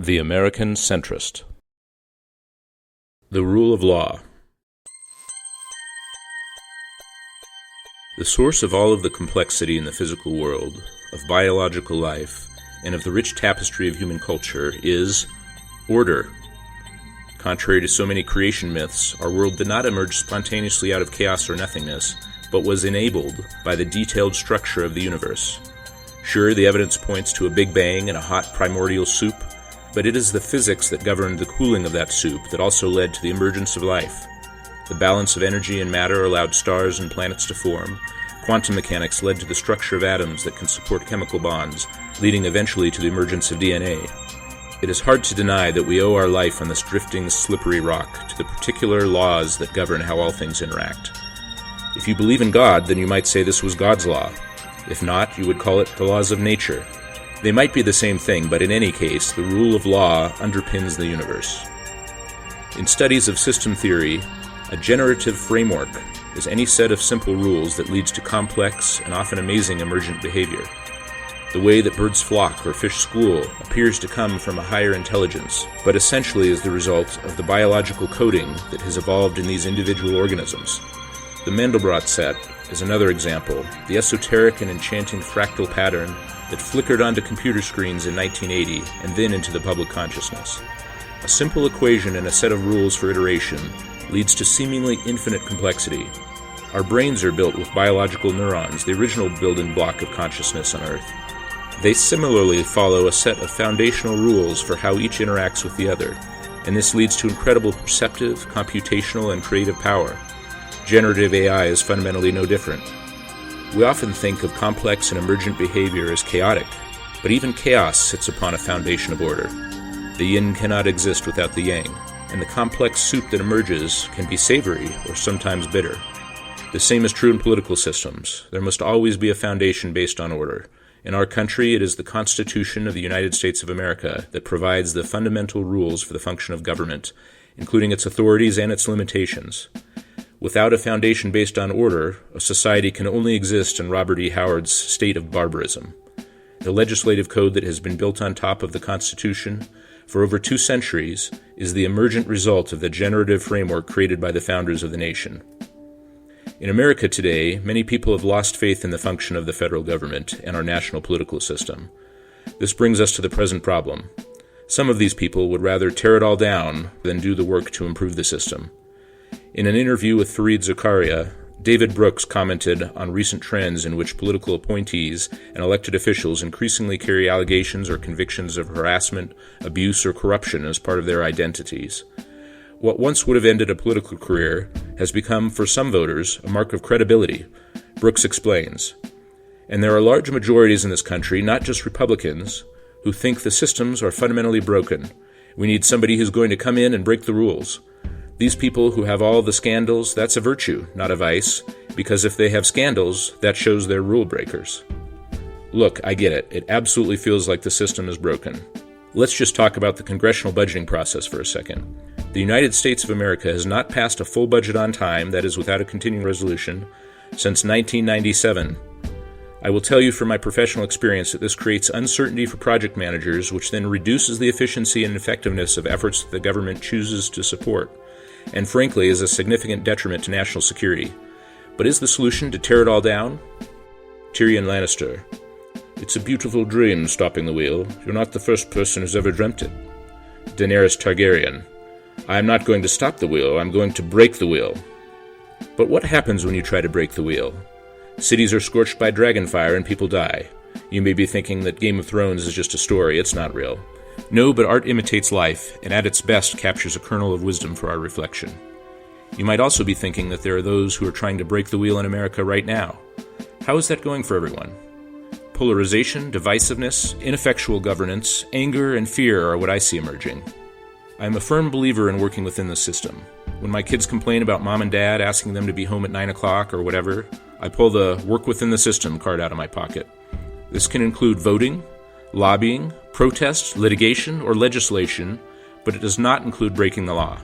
The American Centrist. The rule of law. The source of all of the complexity in the physical world, of biological life, and of the rich tapestry of human culture is order. Contrary to so many creation myths, our world did not emerge spontaneously out of chaos or nothingness, but was enabled by the detailed structure of the universe. Sure, the evidence points to a Big Bang and a hot primordial soup, but it is the physics that governed the cooling of that soup that also led to the emergence of life. The balance of energy and matter allowed stars and planets to form. Quantum mechanics led to the structure of atoms that can support chemical bonds, leading eventually to the emergence of DNA. It is hard to deny that we owe our life on this drifting, slippery rock to the particular laws that govern how all things interact. If you believe in God, then you might say this was God's law. If not, you would call it the laws of nature. They might be the same thing, but in any case, the rule of law underpins the universe. In studies of system theory, a generative framework is any set of simple rules that leads to complex and often amazing emergent behavior. The way that birds flock or fish school appears to come from a higher intelligence, but essentially is the result of the biological coding that has evolved in these individual organisms. The Mandelbrot set is another example, the esoteric and enchanting fractal pattern that flickered onto computer screens in 1980 and then into the public consciousness. A simple equation and a set of rules for iteration leads to seemingly infinite complexity. Our brains are built with biological neurons, the original building block of consciousness on Earth. They similarly follow a set of foundational rules for how each interacts with the other, and this leads to incredible perceptive, computational, and creative power. Generative AI is fundamentally no different. We often think of complex and emergent behavior as chaotic, but even chaos sits upon a foundation of order. The yin cannot exist without the yang, and the complex soup that emerges can be savory or sometimes bitter. The same is true in political systems. There must always be a foundation based on order. In our country, it is the Constitution of the United States of America that provides the fundamental rules for the function of government, including its authorities and its limitations. Without a foundation based on order, a society can only exist in Robert E. Howard's state of barbarism. The legislative code that has been built on top of the Constitution for over 2 centuries is the emergent result of the generative framework created by the founders of the nation. In America today, many people have lost faith in the function of the federal government and our national political system. This brings us to the present problem. Some of these people would rather tear it all down than do the work to improve the system. In an interview with Fareed Zakaria, David Brooks commented on recent trends in which political appointees and elected officials increasingly carry allegations or convictions of harassment, abuse, or corruption as part of their identities. What once would have ended a political career has become, for some voters, a mark of credibility, Brooks explains. And there are large majorities in this country, not just Republicans, who think the systems are fundamentally broken. We need somebody who's going to come in and break the rules. These people who have all the scandals, that's a virtue, not a vice, because if they have scandals, that shows they're rule breakers. Look, I get it. It absolutely feels like the system is broken. Let's just talk about the congressional budgeting process for a second. The United States of America has not passed a full budget on time, that is without a continuing resolution, since 1997. I will tell you from my professional experience that this creates uncertainty for project managers, which then reduces the efficiency and effectiveness of efforts that the government chooses to support, and frankly is a significant detriment to national security. But is the solution to tear it all down? Tyrion Lannister. It's a beautiful dream, stopping the wheel. You're not the first person who's ever dreamt it. Daenerys Targaryen. I'm not going to stop the wheel, I'm going to break the wheel. But what happens when you try to break the wheel? Cities are scorched by dragonfire and people die. You may be thinking that Game of Thrones is just a story, it's not real. No, but art imitates life, and at its best captures a kernel of wisdom for our reflection. You might also be thinking that there are those who are trying to break the wheel in America right now. How is that going for everyone? Polarization, divisiveness, ineffectual governance, anger, and fear are what I see emerging. I am a firm believer in working within the system. When my kids complain about mom and dad asking them to be home at 9 o'clock or whatever, I pull the work within the system card out of my pocket. This can include voting, lobbying, protest, litigation, or legislation, but it does not include breaking the law.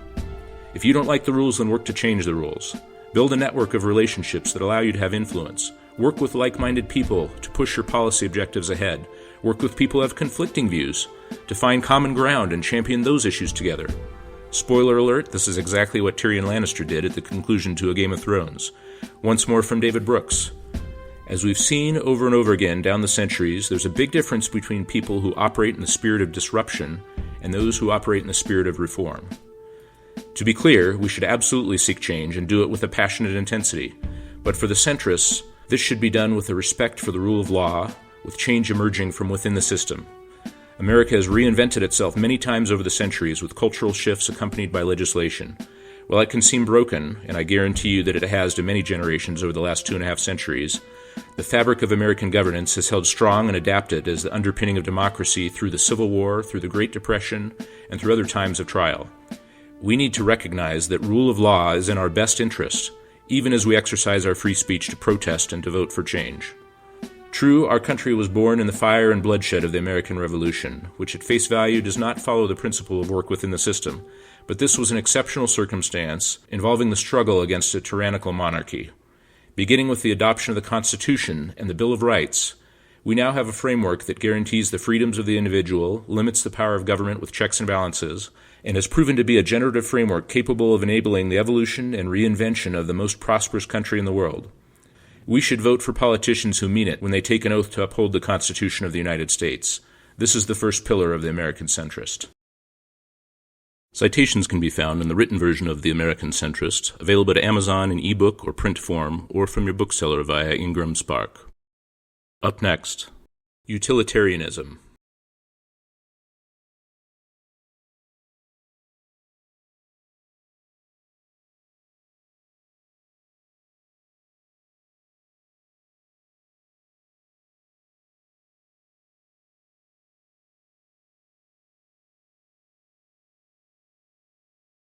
If you don't like the rules, then work to change the rules. Build a network of relationships that allow you to have influence. Work with like-minded people to push your policy objectives ahead. Work with people who have conflicting views to find common ground and champion those issues together. Spoiler alert, this is exactly what Tyrion Lannister did at the conclusion to A Game of Thrones. Once more from David Brooks. As we've seen over and over again down the centuries, there's a big difference between people who operate in the spirit of disruption and those who operate in the spirit of reform. To be clear, we should absolutely seek change and do it with a passionate intensity. But for the centrists, this should be done with a respect for the rule of law, with change emerging from within the system. America has reinvented itself many times over the centuries with cultural shifts accompanied by legislation. While it can seem broken, and I guarantee you that it has to many generations over the last 2.5 centuries, the fabric of American governance has held strong and adapted as the underpinning of democracy through the Civil War, through the Great Depression, and through other times of trial. We need to recognize that rule of law is in our best interest, even as we exercise our free speech to protest and to vote for change. True, our country was born in the fire and bloodshed of the American Revolution, which at face value does not follow the principle of work within the system, but this was an exceptional circumstance involving the struggle against a tyrannical monarchy. Beginning with the adoption of the Constitution and the Bill of Rights, we now have a framework that guarantees the freedoms of the individual, limits the power of government with checks and balances, and has proven to be a generative framework capable of enabling the evolution and reinvention of the most prosperous country in the world. We should vote for politicians who mean it when they take an oath to uphold the Constitution of the United States. This is the first pillar of the American Centrist. Citations can be found in the written version of The American Centrist, available at Amazon in ebook or print form, or from your bookseller via Ingram Spark. Up next, utilitarianism.